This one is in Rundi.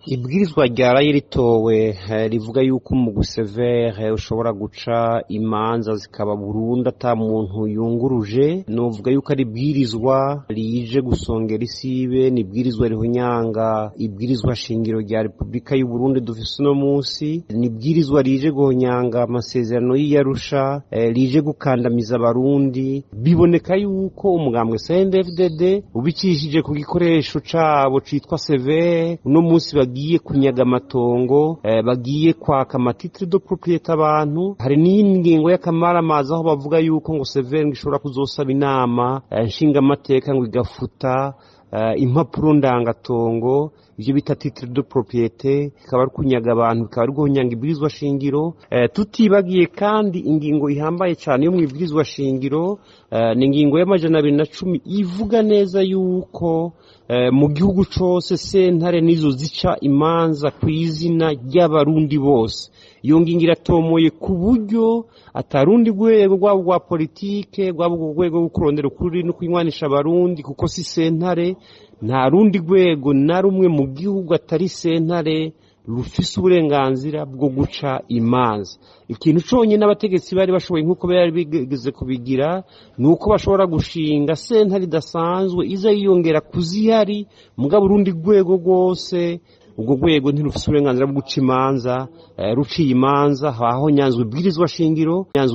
Ibwirizwa ryaraye ritowe rivuga yuko umugwi CVR ushobora guca imanza zikaba burundu ata muntu yunguruje. Novuga yuko ari ibwirizwa rije gusongera isibe, ni ibwirizwa rihunyanga ibwirizwa shingiro rya Republika y'u Burundi dufise uno munsi, ni ibwirizwa rije guhonyanga amasezerano y'Arusha, rije gukandamiza abarundi. Biboneka yuko umugambwe CNDD FDD ubicishije kugikoresho cabo citwa CVR uno munsi bagiye kunyaga amatongo, bagiye kwaka amatitre de propriété abantu. Hari n'ingingo y'akamaramaza aho bavuga yuko ngo CVR ishobora kuzosaba inama nshinga amateka ngo igafuta impapuro ndangatongo, ivyo bita titre de propriété, ikaba ari kunyaga abantu, ikaba ari guhonyanga ibwirizwa shingiro. Tutibagiye kandi ingingo ihambaye cyane yo mu ibwirizwa shingiro, ni ingingo y'amajana 210 ivuga neza yuko mu gihugu cose sentare nizo zica imanza kw'izina ry'abarundi bose. Iyo ngingo iratomoye ku buryo atarundi rwego rwabo rwa politike, rwabo rwego rwo kurondera ukuri no kunywanisha abarundi, kuko si sentare, nta rundi rwego na rumwe mu gihugu atari sentare rufise uburenganzira bwo guca imanza. Ikintu conyine n'abategetsi bari bashoboye nkuko bari bigeze kubigira nuko bashobora gushinga sentare idasanzwe iza yiyongera kuzihari, mugabo urundi rwego rwose ubwo rwego ntirufise uburenganzira bwo guca imanza. Ruciye imanza haho nyanzwe ibwirizwa shingiro, nyanzwe